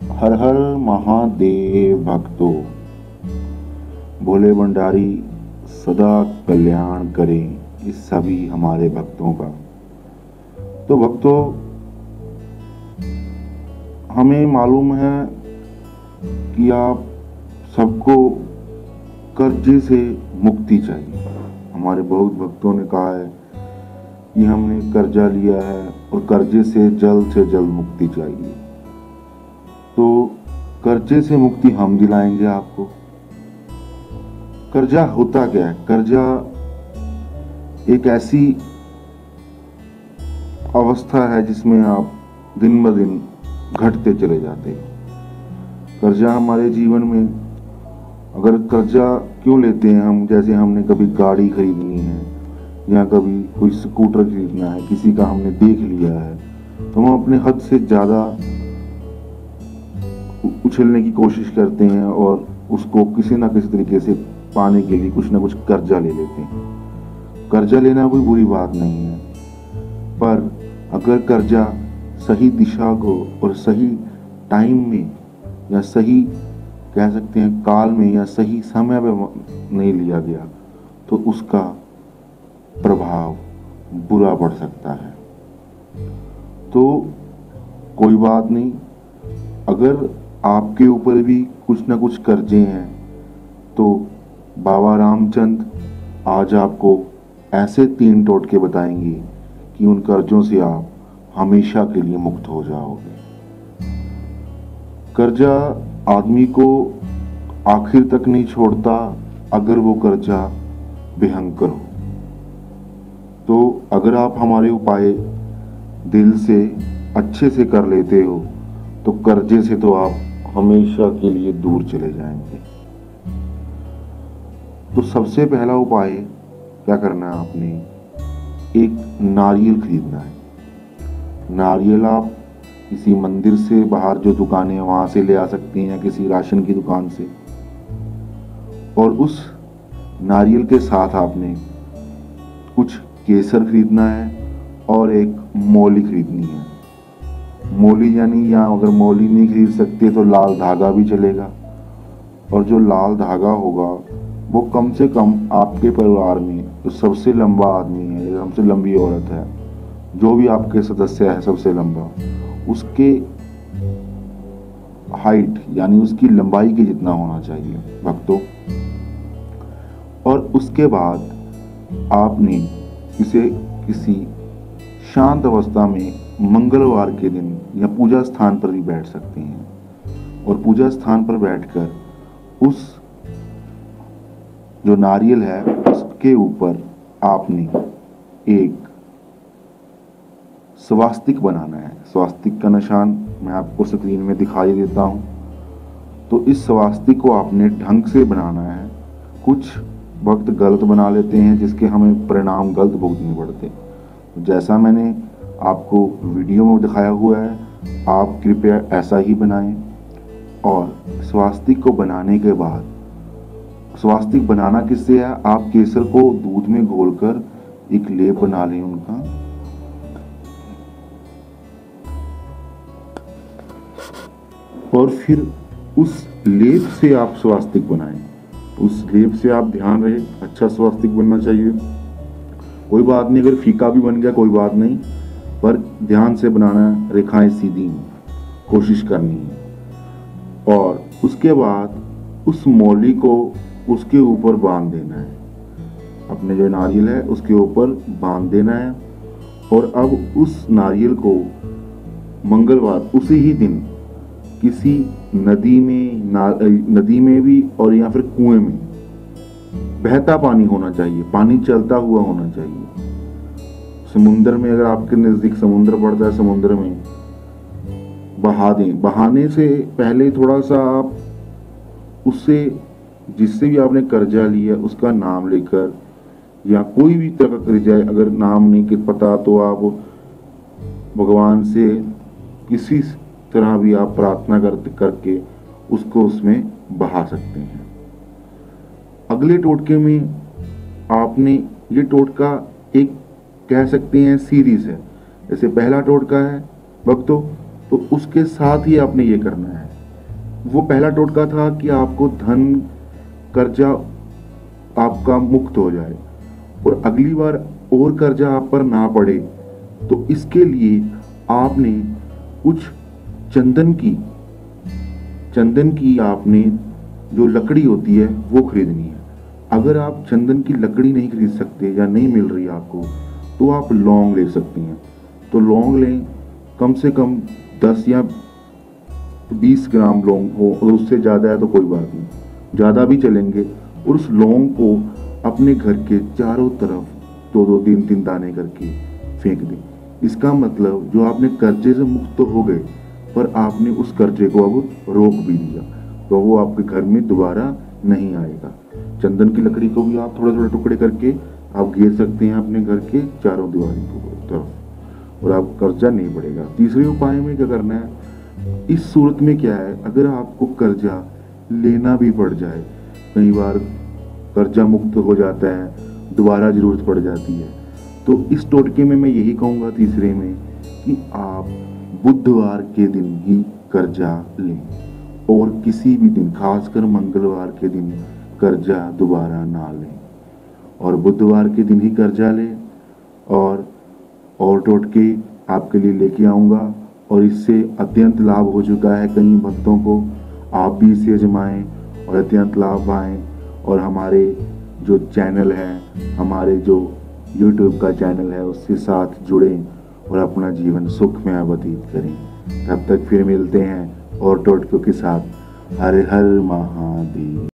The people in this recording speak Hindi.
हर हर महादेव भक्तों, भोले भंडारी सदा कल्याण करें इस सभी हमारे भक्तों का। तो भक्तों, हमें मालूम है कि आप सबको कर्जे से मुक्ति चाहिए। हमारे बहुत भक्तों ने कहा है कि हमने कर्जा लिया है और कर्जे से जल्द मुक्ति चाहिए। तो कर्जे से मुक्ति हम दिलाएंगे आपको। कर्जा होता क्या है? कर्जा एक ऐसी अवस्था है जिसमें आप दिन ब दिन घटते चले जाते हैं। कर्जा हमारे जीवन में, अगर कर्जा क्यों लेते हैं हम, जैसे हमने कभी गाड़ी खरीदनी है या कभी कोई स्कूटर खरीदना है, किसी का हमने देख लिया है, तो हम अपने हद से ज़्यादा उछलने की कोशिश करते हैं और उसको किसी ना किसी तरीके से पाने के लिए कुछ ना कुछ कर्जा ले लेते हैं। कर्जा लेना कोई बुरी बात नहीं है, पर अगर कर्जा सही दिशा को और सही टाइम में या सही कह सकते हैं काल में या सही समय पे नहीं लिया गया तो उसका प्रभाव बुरा पड़ सकता है। तो कोई बात नहीं, अगर आपके ऊपर भी कुछ ना कुछ कर्जे हैं तो बाबा रामचंद आज आपको ऐसे 3 टोटके बताएंगे कि उन कर्जों से आप हमेशा के लिए मुक्त हो जाओगे। कर्जा आदमी को आखिर तक नहीं छोड़ता अगर वो कर्जा भयंकर हो। तो अगर आप हमारे उपाय दिल से अच्छे से कर लेते हो तो कर्जे से तो आप हमेशा के लिए दूर चले जाएंगे। तो सबसे पहला उपाय क्या करना है आपने? एक नारियल खरीदना है। नारियल आप किसी मंदिर से बाहर जो दुकानें हैं वहां से ले आ सकते हैं या किसी राशन की दुकान से। और उस नारियल के साथ आपने कुछ केसर खरीदना है और एक मौली खरीदनी है। मौली यानी, या अगर मौली नहीं खरीद सकते तो लाल धागा भी चलेगा। और जो लाल धागा होगा वो कम से कम आपके परिवार में जो सबसे लंबा आदमी है या सबसे लंबी औरत है, जो भी आपके सदस्य है सबसे लंबा, उसके हाइट यानी उसकी लंबाई के जितना होना चाहिए भक्तों। और उसके बाद आपने इसे किसी शांत अवस्था में मंगलवार के दिन या पूजा स्थान पर भी बैठ सकते हैं। और पूजा स्थान पर बैठकर उस जो नारियल है उसके ऊपर आपने एक स्वास्तिक बनाना है। स्वास्तिक का निशान मैं आपको स्क्रीन में दिखाई देता हूँ। तो इस स्वास्तिक को आपने ढंग से बनाना है। कुछ वक्त गलत बना लेते हैं जिसके हमें परिणाम गलत भुगतने पड़ते। जैसा मैंने आपको वीडियो में दिखाया हुआ है, आप कृपया ऐसा ही बनाएं। और स्वास्तिक को बनाने के बाद, स्वास्तिक बनाना किससे है? आप केसर को दूध में घोलकर एक लेप बना लें उनका, और फिर उस लेप से आप स्वास्तिक बनाएं। उस लेप से आप ध्यान रहे अच्छा स्वास्तिक बनना चाहिए। कोई बात नहीं, अगर फीका भी बन गया कोई बात नहीं, पर ध्यान से बनाना है, रेखाएं सीधी कोशिश करनी है। और उसके बाद उस मौली को उसके ऊपर बांध देना है। अपने जो नारियल है उसके ऊपर बांध देना है। और अब उस नारियल को मंगलवार उसी ही दिन किसी नदी में भी और या फिर कुएं में, बहता पानी होना चाहिए, पानी चलता हुआ होना चाहिए। समुद्र में, अगर आपके नजदीक समुद्र पड़ता है, समुद्र में बहा दें। बहाने से पहले थोड़ा सा आप उससे, जिससे भी आपने कर्जा लिया उसका नाम लेकर, या कोई भी तरह का कर्जा है, अगर नाम नहीं पता तो आप भगवान से किसी तरह भी आप प्रार्थना करके उसको उसमें बहा सकते हैं। अगले टोटके में आपने, ये टोटका एक कह सकते हैं सीरीज है। जैसे पहला टोटका है भक्तों तो उसके साथ ही आपने ये करना है। वो पहला टोटका था कि आपको धन कर्जा आपका मुक्त हो जाए और अगली बार और कर्जा आप पर ना पड़े, तो इसके लिए आपने कुछ चंदन की आपने जो लकड़ी होती है वो खरीदनी है। अगर आप चंदन की लकड़ी नहीं खरीद सकते या नहीं मिल रही आपको, तो आप लौंग ले सकती हैं। तो लौंग लें, कम से कम 10 या 20 ग्राम लौंग हो, अगर उससे ज़्यादा है तो कोई बात नहीं, ज़्यादा भी चलेंगे। और उस लौंग को अपने घर के चारों तरफ 2-2, 3-3 दाने करके फेंक दें। इसका मतलब जो आपने कर्जे से मुक्त तो हो गए, पर आपने उस कर्जे को अब रोक भी दिया, तो वो आपके घर में दोबारा नहीं आएगा। चंदन की लकड़ी को भी आप थोड़े थोड़े टुकड़े करके आप घेर सकते हैं अपने घर के चारों दीवारी की तरफ, और आपको कर्जा नहीं पड़ेगा। तीसरे उपाय में क्या करना है, इस सूरत में क्या है, अगर आपको कर्जा लेना भी पड़ जाए, कई बार कर्जा मुक्त हो जाता है, दोबारा जरूरत पड़ जाती है, तो इस टोटके में मैं यही कहूँगा तीसरे में कि आप बुधवार के दिन ही कर्जा लें, और किसी भी दिन, खासकर मंगलवार के दिन कर्जा दोबारा ना लें, और बुधवार के दिन ही कर्जा लें। और टोटके आपके लिए लेके आऊँगा, और इससे अत्यंत लाभ हो चुका है कई भक्तों को। आप भी इसे आजमाएं और अत्यंत लाभ पाएं, और हमारे जो चैनल है, हमारे जो YouTube का चैनल है, उससे साथ जुड़ें और अपना जीवन सुखमय व्यतीत करें। तब तक फिर मिलते हैं और टोटकों के साथ। हर हर महादेव।